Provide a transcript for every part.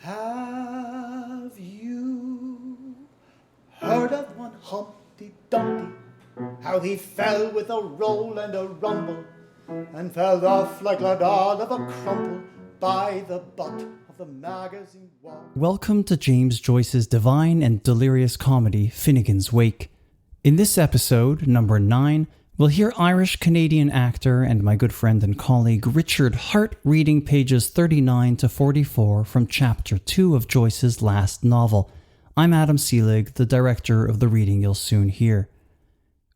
Have you heard of one Humpty Dumpty? How he fell with a roll and a rumble, and fell off like Lord Oliver Crumple by the butt of the magazine wall. Welcome to James Joyce's divine and delirious comedy, Finnegans Wake. In this episode, number 9, we'll hear Irish-Canadian actor and my good friend and colleague Richard Harte reading pages 39 to 44 from Chapter 2 of Joyce's last novel. I'm Adam Seelig, the director of the reading you'll soon hear.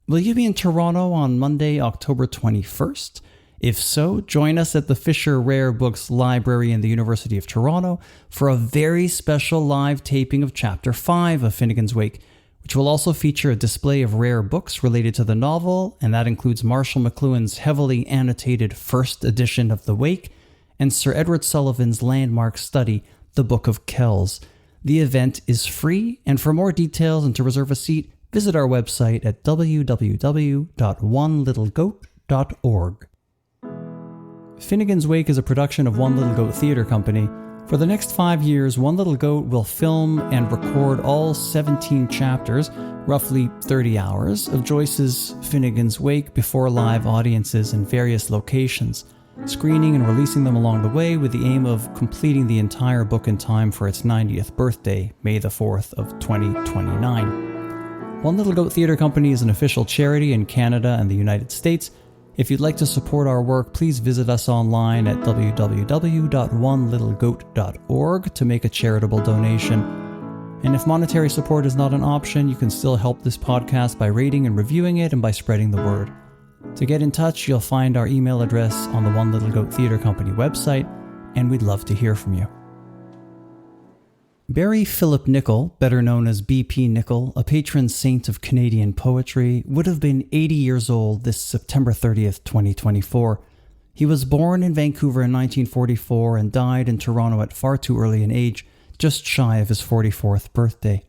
Will you be in Toronto on Monday, October 21st? If so, join us at the Fisher Rare Books Library in the University of Toronto for a very special live taping of Chapter 5 of Finnegans Wake, which will also feature a display of rare books related to the novel, and that includes Marshall McLuhan's heavily annotated first edition of The Wake and Sir Edward Sullivan's landmark study, The Book of Kells. The event is free, and for more details and to reserve a seat, visit our website at www.onelittlegoat.org. Finnegans Wake is a production of One Little Goat Theatre Company. For the next 5 years, One Little Goat will film and record all 17 chapters, roughly 30 hours, of Joyce's Finnegans Wake before live audiences in various locations, screening and releasing them along the way with the aim of completing the entire book in time for its 90th birthday, May the 4th of 2029. One Little Goat Theatre Company is an official charity in Canada and the United States. If you'd like to support our work, please visit us online at www.onelittlegoat.org to make a charitable donation. And if monetary support is not an option, you can still help this podcast by rating and reviewing it and by spreading the word. To get in touch, you'll find our email address on the One Little Goat Theatre Company website, and we'd love to hear from you. Barry Philip Nicol, better known as B.P. Nicol, a patron saint of Canadian poetry, would have been 80 years old this September 30th, 2024. He was born in Vancouver in 1944 and died in Toronto at far too early an age, just shy of his 44th birthday.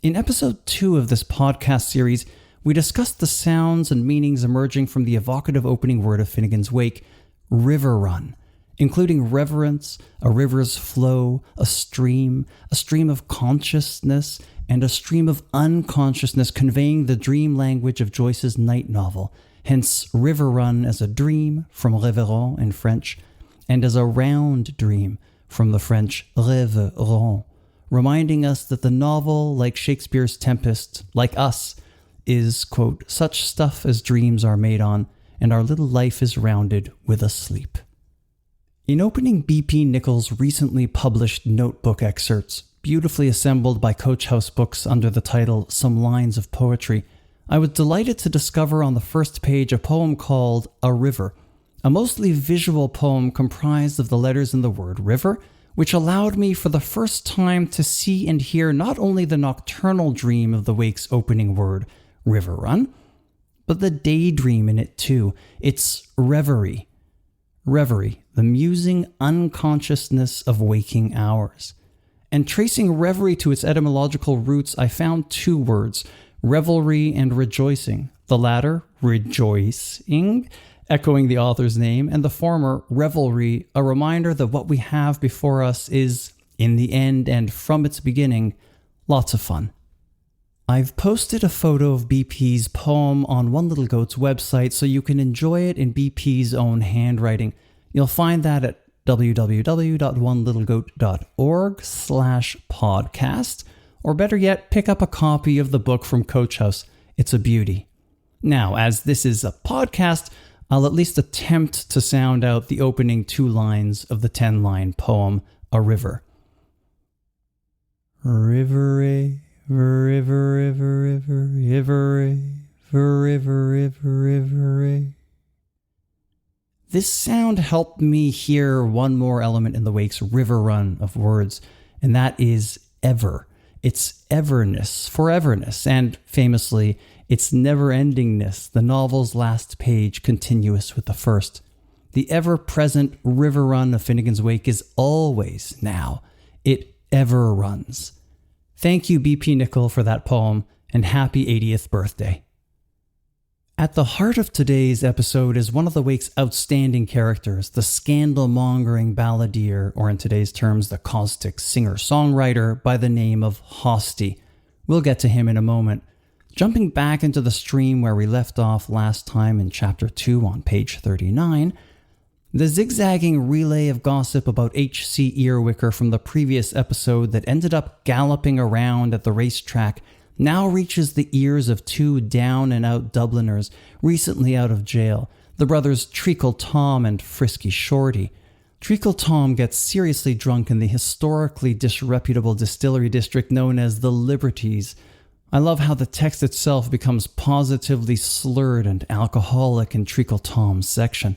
In episode 2 of this podcast series, we discussed the sounds and meanings emerging from the evocative opening word of Finnegans Wake, river run, including reverence, a river's flow, a stream of consciousness, and a stream of unconsciousness conveying the dream language of Joyce's night novel, hence river run as a dream, from réveillon in French, and as a round dream, from the French rêve rond, reminding us that the novel, like Shakespeare's Tempest, like us, is, quote, such stuff as dreams are made on, and our little life is rounded with a sleep. In opening B.P. Nicol's recently published notebook excerpts, beautifully assembled by Coach House Books under the title Some Lines of Poetry, I was delighted to discover on the first page a poem called A River, a mostly visual poem comprised of the letters in the word river, which allowed me for the first time to see and hear not only the nocturnal dream of the Wake's opening word, river run, but the daydream in it too, its reverie. Reverie, the musing unconsciousness of waking hours. And tracing reverie to its etymological roots, I found 2 words, revelry and rejoicing. The latter, rejoicing, echoing the author's name, and the former, revelry, a reminder that what we have before us is, in the end and from its beginning, lots of fun. I've posted a photo of BP's poem on One Little Goat's website so you can enjoy it in BP's own handwriting. You'll find that at www.onelittlegoat.org/podcast, or better yet, pick up a copy of the book from Coach House. It's a beauty. Now, as this is a podcast, I'll at least attempt to sound out the opening 2 lines of the 10-line poem, A River. River, river, river, river, river, river, river, river. This sound helped me hear one more element in the Wake's river run of words, and that is ever. Its everness, foreverness, and, famously, its never-endingness, the novel's last page continuous with the first. The ever-present river run of Finnegans Wake is always now. It ever runs. Thank you, B.P. Nicol, for that poem, and happy 80th birthday. At the heart of today's episode is one of the Wake's outstanding characters, the scandal-mongering balladeer, or in today's terms, the caustic singer-songwriter by the name of Hosty. We'll get to him in a moment. Jumping back into the stream where we left off last time in Chapter 2 on page 39, the zigzagging relay of gossip about H.C. Earwicker from the previous episode that ended up galloping around at the racetrack now reaches the ears of two down-and-out Dubliners recently out of jail, the brothers Treacle Tom and Frisky Shorty. Treacle Tom gets seriously drunk in the historically disreputable distillery district known as the Liberties. I love how the text itself becomes positively slurred and alcoholic in Treacle Tom's section.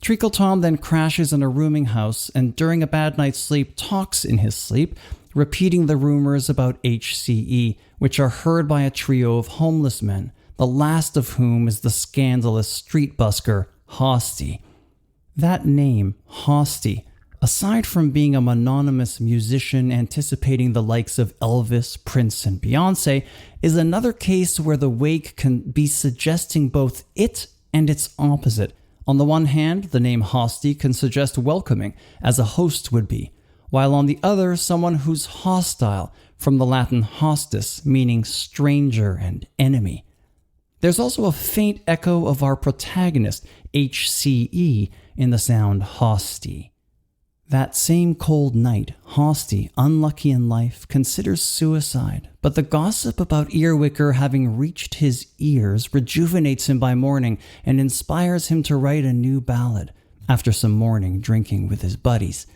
Treacle Tom then crashes in a rooming house and during a bad night's sleep talks in his sleep, repeating the rumors about HCE, which are heard by a trio of homeless men, the last of whom is the scandalous street busker, Hosty. That name, Hosty, aside from being a mononymous musician anticipating the likes of Elvis, Prince, and Beyonce, is another case where the Wake can be suggesting both it and its opposite. On the one hand, the name Hosty can suggest welcoming, as a host would be, while on the other, someone who's hostile, from the Latin hostis, meaning stranger and enemy. There's also a faint echo of our protagonist, HCE, in the sound Hosty. That same cold night, Hosty, unlucky in life, considers suicide, but the gossip about Earwicker having reached his ears rejuvenates him by morning and inspires him to write a new ballad, after some morning drinking with his buddies.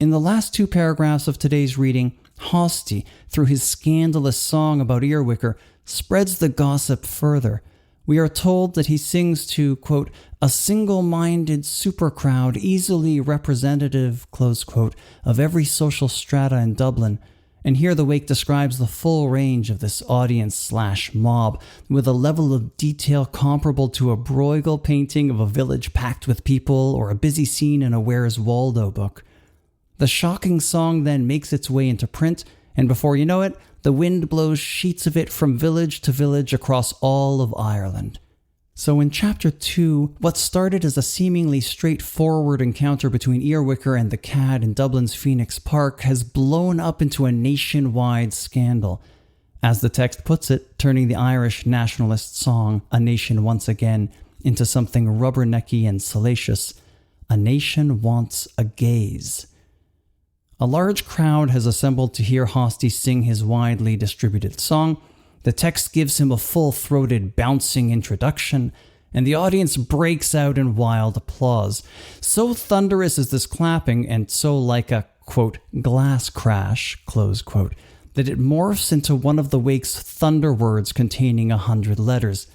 In the last two paragraphs of today's reading, Hosty, through his scandalous song about Earwicker, spreads the gossip further. We are told that he sings to, quote, a single-minded supercrowd easily representative, close quote, of every social strata in Dublin. And here the Wake describes the full range of this audience/mob with a level of detail comparable to a Bruegel painting of a village packed with people or a busy scene in a Where's Waldo book. The shocking song then makes its way into print, and before you know it, the wind blows sheets of it from village to village across all of Ireland. So in Chapter 2, what started as a seemingly straightforward encounter between Earwicker and the Cad in Dublin's Phoenix Park has blown up into a nationwide scandal. As the text puts it, turning the Irish nationalist song, A Nation Once Again, into something rubbernecky and salacious. A nation wants a gaze. A large crowd has assembled to hear Hosty sing his widely distributed song. The text gives him a full-throated, bouncing introduction, and the audience breaks out in wild applause. So thunderous is this clapping, and so like a, quote, glass crash, close quote, that it morphs into one of the Wake's thunder words containing 100 letters.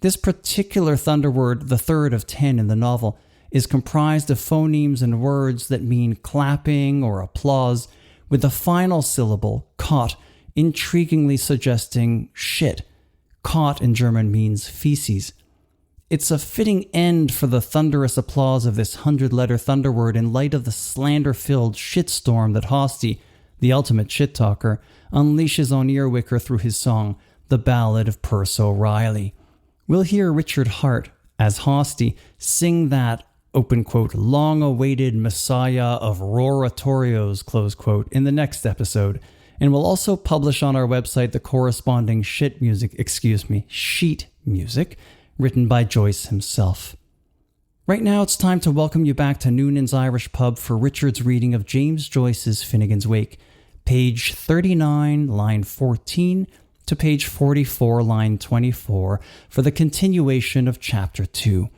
This particular thunder word, the third of 10 in the novel, is comprised of phonemes and words that mean clapping or applause, with the final syllable, caught, intriguingly suggesting shit. Caught in German means feces. It's a fitting end for the thunderous applause of this 100-letter thunder word in light of the slander-filled shitstorm that Hosty, the ultimate shit-talker, unleashes on Earwicker through his song, The Ballad of Perce O'Reilly. We'll hear Richard Harte, as Hosty, sing that, open quote, long-awaited messiah of roratorios, close quote, in the next episode, and we'll also publish on our website the corresponding sheet music, written by Joyce himself. Right now it's time to welcome you back to Noonan's Irish Pub for Richard's reading of James Joyce's Finnegans Wake, page 39, line 14, to page 44, line 24, for the continuation of Chapter 2.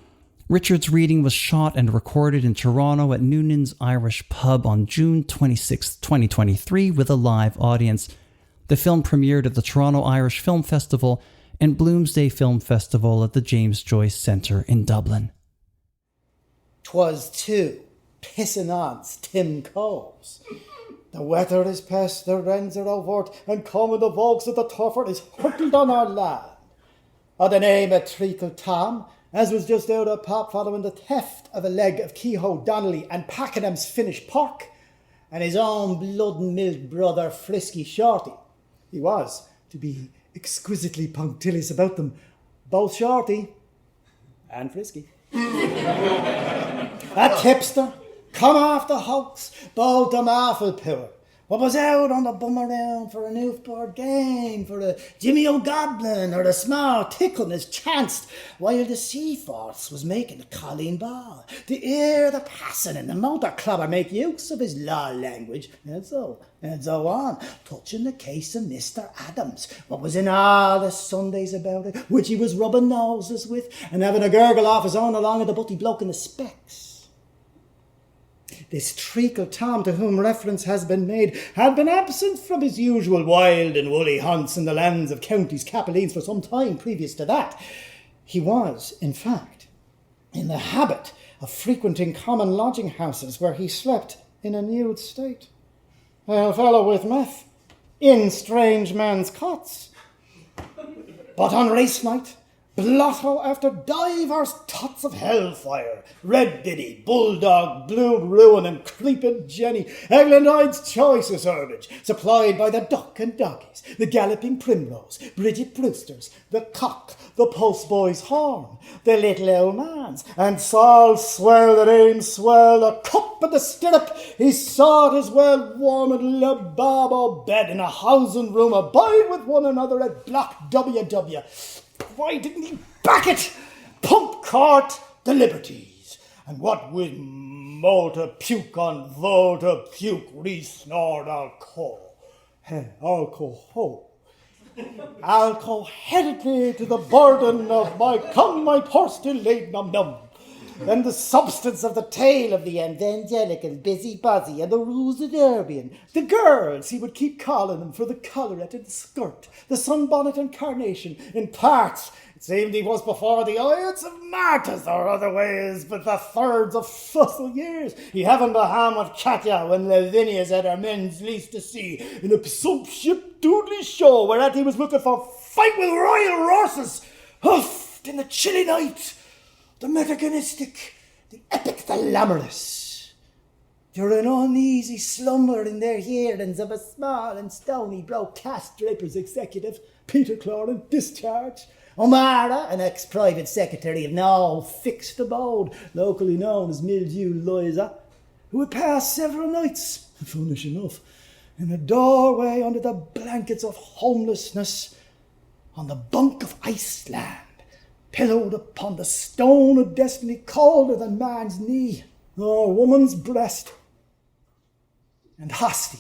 Richard's reading was shot and recorded in Toronto at Noonan's Irish Pub on June 26, 2023, with a live audience. The film premiered at the Toronto Irish Film Festival and Bloomsday Film Festival at the James Joyce Centre in Dublin. 'Twas too pissing on's Tim Coves. The weather is pest, the wrens are overt, and common the vogues of the turford is hurtled on our land. O' the name of Treacle Tom, as was just out of pop following the theft of a leg of Kehoe Donnelly and Pakenham's finished pork, and his own blood-milled brother Frisky Shorty. He was, to be exquisitely punctilious about them, both shorty and frisky. A tipster, come off the hooks, both them awful poor. What was out on the bum around for an outboard game, for a Jimmy O'Goblin or a small tickleness chanced, while the Seaforths was making the colleen ball, to hear the passing and the motor clubber make use of his law language, and so on, touching the case of Mr. Adams, what was in all the Sundays about it, which he was rubbing noses with, and having a gurgle off his own along with the butty bloke in the specs. This Treacle Tom, to whom reference has been made, had been absent from his usual wild and woolly haunts in the lands of counties Capelines for some time previous to that. He was, in fact, in the habit of frequenting common lodging houses where he slept in a nude state. A fellow with meth, in strange men's cots. But on race night, blotto after divers tots of hellfire, Red Biddy, Bulldog, Blue Ruin and Creeping Jenny, Eglandine's choicest herbage, supplied by the Duck and Doggies, the Galloping Primrose, Bridget Brewster's, the Cock, the Postboy's Horn, the Little Old Man's, and Saul Swell that ain't swell, the cup and the stirrup, he sought as well warm and lavabo bed in a housing room, abide with one another at Block WW. Why didn't he back it? Pump Court, the Liberties. And what with Malta puke on Volta puke, re-snored alcohol. Alcohol headed me to the burden of my come, my purse till late num. Then the substance of the tale of the evangelical busybody and the ruse of Derbian. The girls, he would keep calling them for the collarette and the skirt, the sunbonnet and carnation. In parts, it seemed he was before the Ides of Martyrs or otherways, but the thirds of fossil years. He having the ham with Cathy when Lavinia's at her men's least to sea in a some ship doodly show whereat he was looking for fight with royal horses. Huffed in the chilly night. The metagonistic, the epic, the lamorous. During uneasy slumber in their hearings of a small and stony broke cast draper's executive, Peter Cloran, discharged. O'Mara, an ex-private secretary of no fixed abode, locally known as Mildew Liza, who had passed several nights, foolish enough, in a doorway under the blankets of homelessness on the bunk of Iceland, pillowed upon the stone of destiny colder than man's knee or woman's breast. And Hosty,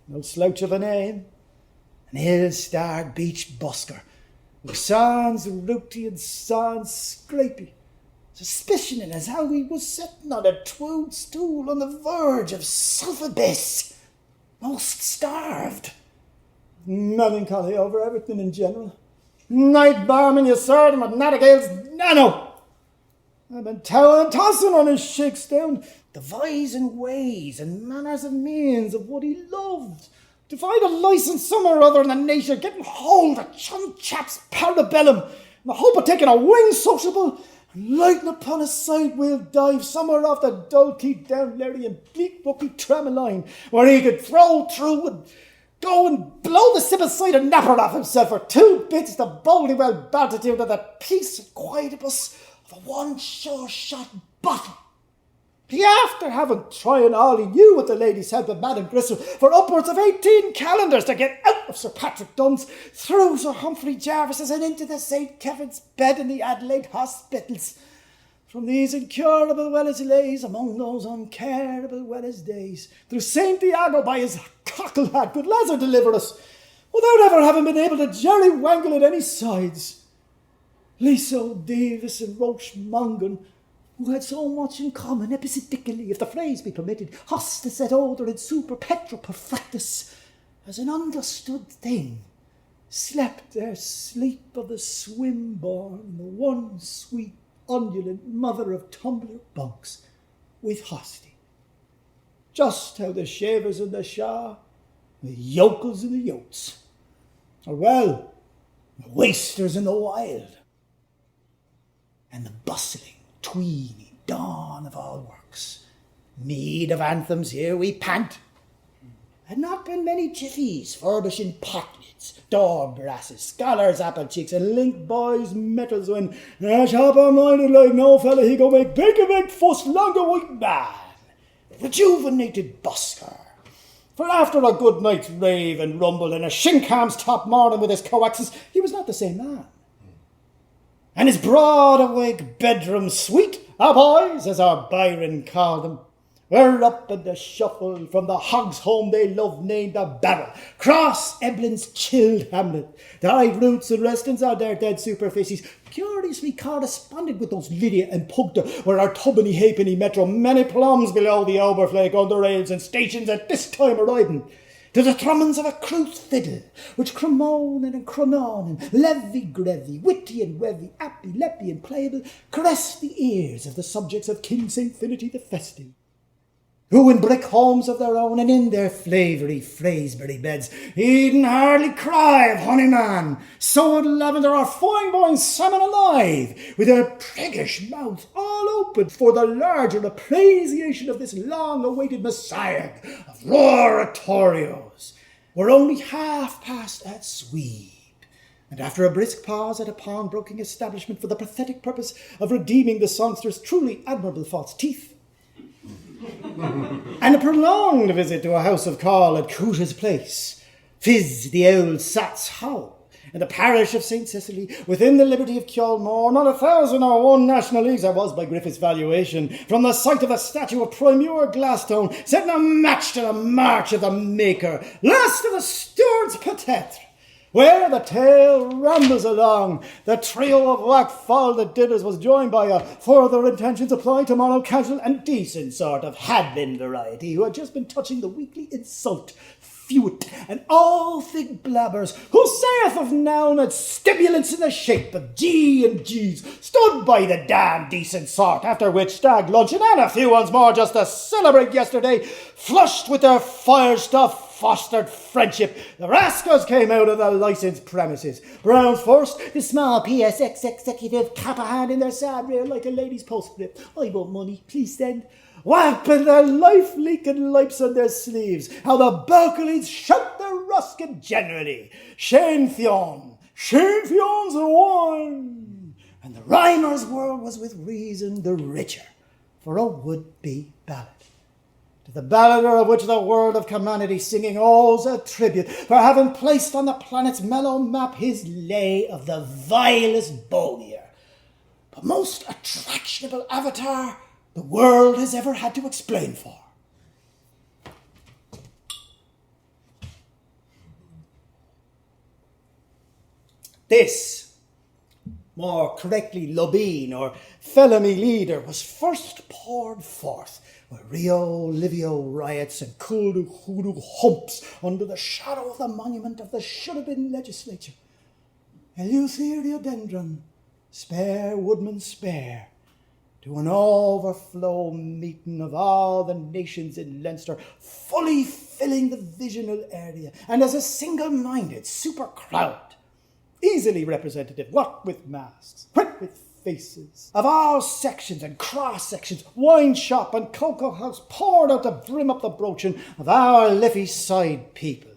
no slouch of a name, an ill-starred beach busker, who sans rooty and sans scrapey, suspicioning as how he was sitting on a twode stool on the verge of self-abyss, most starved. Melancholy over everything in general. Night barman, you saw him at Nattigale's Nano. I've been tossing on his shakes down, devising ways and manners and means of what he loved. To find a licence somewhere or other in the nation, getting hold of chum chap's parabellum, in the hope of taking a wing sociable and lighting upon a side-wheel dive somewhere off the Dalkeith down Larry and Bleak Bucky Tramaline, where he could throw through and go and blow the sip aside and napper off himself for 2 bits the boldly well batitude of the peace and quietibus of a one sure shot bottle. He, after having tried all he knew with the lady's help of Madam Gristle for upwards of 18 calendars to get out of Sir Patrick Dunn's, through Sir Humphrey Jarvis's and into the St. Kevin's bed in the Adelaide hospitals. From these incurable Wellis lays, among those uncarable Wellis days, through St. Iago by his cockle hat, good Lazar deliver us, without ever having been able to jerry-wangle at any sides. Liso, Davis and Roche Mongan, who had so much in common episodically, if the phrase be permitted, hostis et odor in super petro perfectus, as an understood thing, slept their sleep of the swim-born in the one sweet undulant mother of tumbler bunks with Hosty. Just how the shavers in the Shah, the yokels in the yotes, or well, the wasters in the wild, and the bustling, tweeny dawn of all works. Mead of anthems, here we pant. Had not been many jiffies furbishing pot lids, door brasses, scholars' apple cheeks, and link boys' metals when sharper-minded like no fella he go make big fuss longer white man. Rejuvenated Busker. For after a good night's rave and rumble and a shinkam's top morning with his coaxes, he was not the same man. And his broad-awake bedroom suite, boys, as our Byron called them, were up in the shuffle from the hogs' home they loved named the Barrel, cross Eblin's chilled hamlet. The high roots and restings of their dead superficies curiously corresponded with those Lydia and Pugta, where our tubbenny halfpenny metro many plums below the Overflake on the rails and stations at this time of riding. To the thrummings of a cruise fiddle, which Cremone and Cronon and levy-grevy, witty and wevy, appy, leppy and playable, caressed the ears of the subjects of King St. Finity the Festive, who in brick homes of their own and in their flavoury Fraseberry beds e'en hardly cry of honeyman, sowed lavender or fine boiled salmon alive, with their priggish mouths all open for the larger appreciation of this long-awaited messiah of roratorios, were only half past at sweep, and after a brisk pause at a pawnbroking establishment for the pathetic purpose of redeeming the songster's truly admirable false teeth, and a prolonged visit to a house of call at Coota's Place, Fizz the old Sat's How, in the parish of St. Cecily, within the liberty of Kjolmore, not 1,001 national leagues I was by Griffith's valuation, from the sight of the statue of Primure Glasstone, setting a match to the march of the Maker, last of the Stewards Peut-être, where the tale rambles along. The trio of whack fowl that did us was joined by a further intentions applying tomorrow casual and decent sort of had-been variety who had just been touching the weekly insult, fewit, and all thick blabbers, who saith of noun and stimulants in the shape of G and G's, stood by the damn decent sort, after which stag luncheon and a few ones more just to celebrate yesterday, flushed with their fire-stuff fostered friendship, the rascals came out of the licensed premises. Brown's first, the small PSX executive, cap a hand in their sad rear like a lady's postscript. I want money, please send. Whapping their life-leaking lipes on their sleeves. How the Berkeleys shout their ruskin generally. Shane Fion's the one. And the rhymer's world was with reason the richer for a would-be ballad. To the ballader of which the world of humanity singing owes a tribute for having placed on the planet's mellow map his lay of the vilest bowyer, but most attractionable avatar the world has ever had to explain for. This, more correctly Lobine or Felony Leader, was first poured forth where Rio Livio riots and Kuldu Hoodoo humps under the shadow of the monument of the should-have-been legislature. Eleutherodiodendron, spare woodman spare, to an overflow meeting of all the nations in Leinster, fully filling the visional area, and as a single-minded super crowd, easily representative, what with masks, what with faces, of all sections and cross-sections, wine shop and cocoa house poured out the brim up the broaching of our Liffey side people,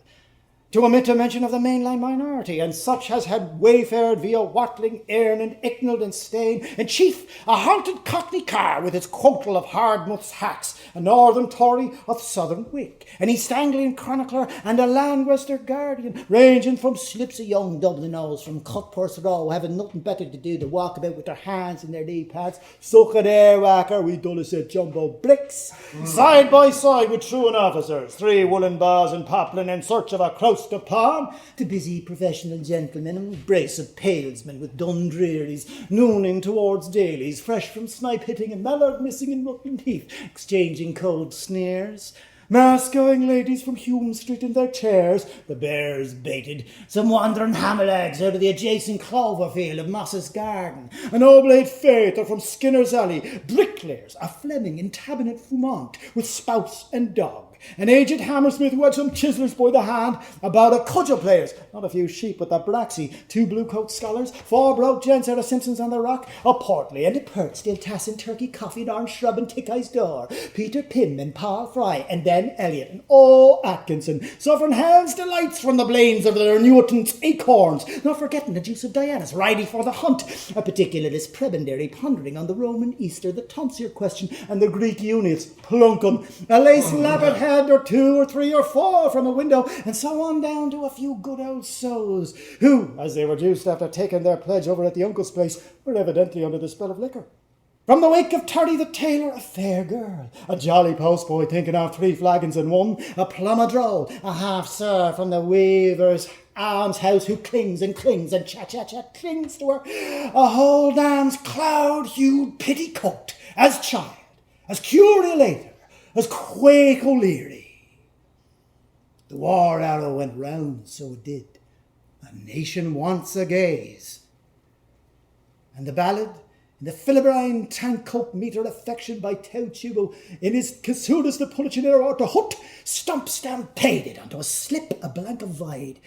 to omit to mention of the mainline minority, and such as had wayfared via Watling, Earn and Ickneld and Stane, in chief a haunted Cockney car with its quotal of Hardmouth's hacks, a northern Tory of southern Wick, an East Anglian chronicler and a Landwester Guardian, ranging from slips of young Dublin owls from Cutpurse Row, having nothing better to do to walk about with their hands in their knee pads, suck an airwhacker with Dulcet jumbo bricks, side by side with truant officers, 3 woolen bars and poplin in search of a croust of palm, to busy professional gentlemen and a brace of palesmen with Dundrearies, nooning towards dailies, fresh from snipe hitting and mallard missing in Rutland Heath, exchanging cold sneers. Mass-going ladies from Hume Street in their chairs, the bears baited, some wandering hammerlags out of the adjacent clover field of Moss's Garden, an oblate faith from Skinner's Alley, bricklayers, a Fleming in Tabinet Fumont, with spouse and dog, an aged hammersmith who had some chisellers by the hand, about a cudgel players, not a few sheep with the braxy, 2 blue-coat scholars, 4 broke gents out of Simpson's on the Rock, a portly and a pert, still tassin' turkey coffee in orange shrub and Tickey's door, Peter Pym and Paul Fry, and then Elliot and Atkinson, suffering hell's delights from the blains of their Newton's acorns, not forgetting the juice of Diana's riding for the hunt, a particularist prebendary pondering on the Roman Easter, the tonsure question, and the Greek units, plunkum, a lace lappet head or 2 or 3 or 4 from a window, and so on down to a few good old souls, who, as they were juiced after taking their pledge over at the uncle's place, were evidently under the spell of liquor. From the wake of Terry the tailor, a fair girl, a jolly postboy thinking of 3 flagons in one, a plummadroll, a half-sir from the weaver's almshouse who clings and clings and chat clings to her, a whole damn's cloud-hued petticoat, as child, as Curie Later, as Quake O'Leary. The war arrow went round, so it did. A nation wants a gaze. And the ballad, in the Philibrine tank-coat metre affection by Tautubo, in his Casudus the Pulichinero or to Hut, stampeded onto a slip a blank of vide,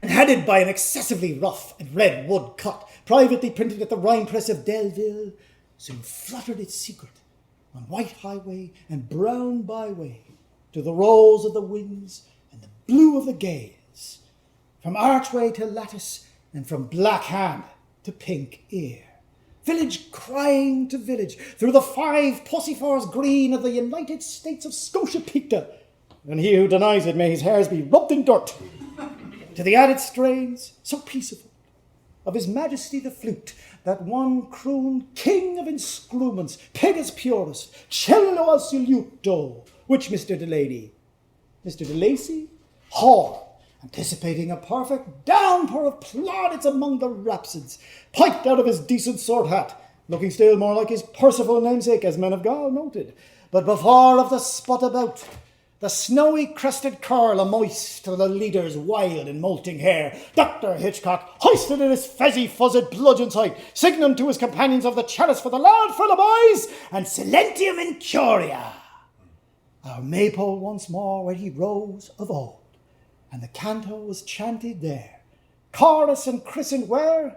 and headed by an excessively rough and red wood cut, privately printed at the Rhine press of Delville, soon fluttered its secret on white highway and brown byway, to the rose of the winds and the blue of the gales, from archway to lattice and from black hand to pink ear. Village crying to village, through the 5 Pussifors green of the United States of Scotia Picta, and he who denies it may his hairs be rubbed in dirt, to the added strains, so peaceable, of His Majesty the Flute, that one croon king of inscrutments, Pegas purus, cello assoluto, which Mr. De Lacy, horn, anticipating a perfect downpour of plaudits among the rhapsods, piped out of his decent sword hat, looking still more like his Percival namesake, as men of Gaul noted, but before of the spot about, the snowy crested curl a moist to the leader's wild and molting hair, Dr. Hitchcock hoisted in his fezzy fuzzed bludgeon's height, signum to his companions of the chalice for the loud fellow boys, and silentium in curia. Our maypole once more where he rose of old, and the canto was chanted there, chorus and christened where?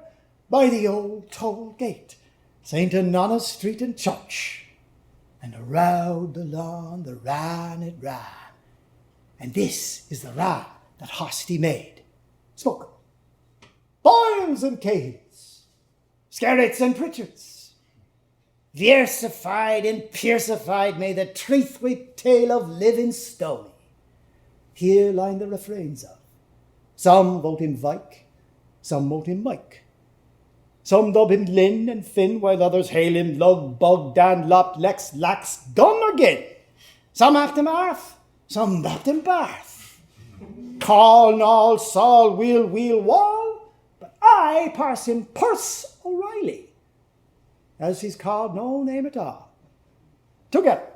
By the old toll gate, St. Anana's Street and Church. And around the lawn the ran it ran. And this is the ran that Hosty made. Smoke. Boyles and Cahies, Skerritts and Pritchards, versified and piercified may the treathwaite tale of living Stony. Here lie the refrains of. Some vote him Vike, some vote him Mike. Some dub him Lynn and Finn, while others hail him Lug, Bug, Dan, Lop, Lex, Lax, Gun or Gin. Some act him Arth, some bapt him Barth. Call, Nall, Saul, Wheel, Wall, but I parse him Purse O'Reilly, as he's called no name at all. Together.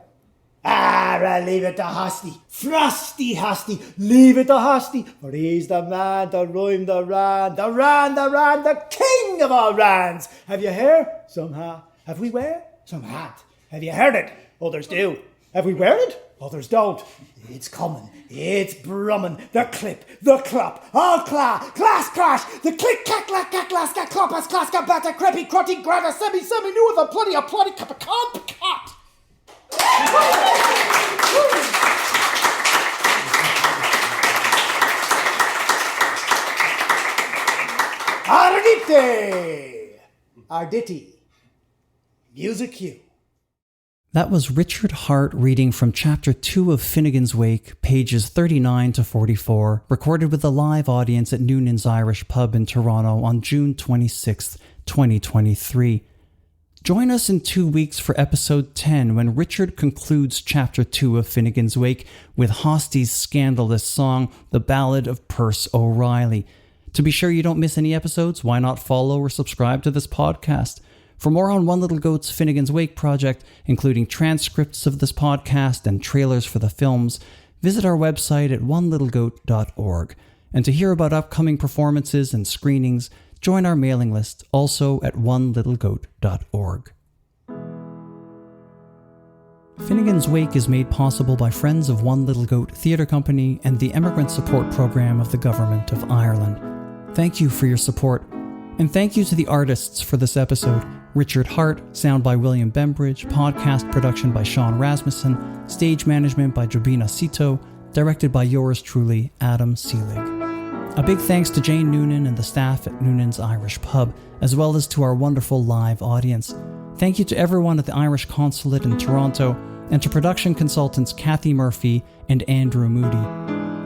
Leave it to Hosty, Frosty Hosty, leave it to Hosty, for he's the man to rhyme the ran, the king of all rans. Have you heard? Some ha. Have we wear? Some hat. Have you heard it? Others do. Have we wear it? Others don't. It's coming, it's brumming, the clip, the clop, all class crash, the click, clack, clack, clack, class, clack, clop, as class, clack, batter, creppy, crotty, grata, semi, new with a bloody, cup of cut. Arditi. Music cue. That was Richard Harte reading from Chapter 2 of Finnegans Wake, pages 39 to 44, recorded with a live audience at Noonan's Irish Pub in Toronto on June 26, 2023. Join us in 2 weeks for episode 10 when Richard concludes Chapter 2 of Finnegans Wake with Hosty's scandalous song, The Ballad of Perce O'Reilly. To be sure you don't miss any episodes, why not follow or subscribe to this podcast? For more on One Little Goat's Finnegans Wake project, including transcripts of this podcast and trailers for the films, visit our website at onelittlegoat.org. And to hear about upcoming performances and screenings, join our mailing list, also at onelittlegoat.org. Finnegans Wake is made possible by friends of One Little Goat Theatre Company and the Emigrant Support Programme of the Government of Ireland. Thank you for your support. And thank you to the artists for this episode: Richard Harte, sound by William Bembridge, podcast production by Sean Rasmussen, stage management by Jobina Sitoh, directed by yours truly, Adam Seelig. A big thanks to Jane Noonan and the staff at Noonan's Irish Pub, as well as to our wonderful live audience. Thank you to everyone at the Irish Consulate in Toronto, and to production consultants Cathy Murphy and Andrew Moodie.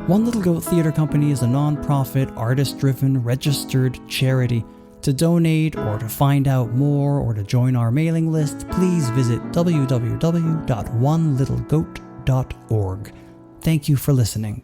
One Little Goat Theatre Company is a non-profit, artist-driven, registered charity. To donate or to find out more or to join our mailing list, please visit www.onelittlegoat.org. Thank you for listening.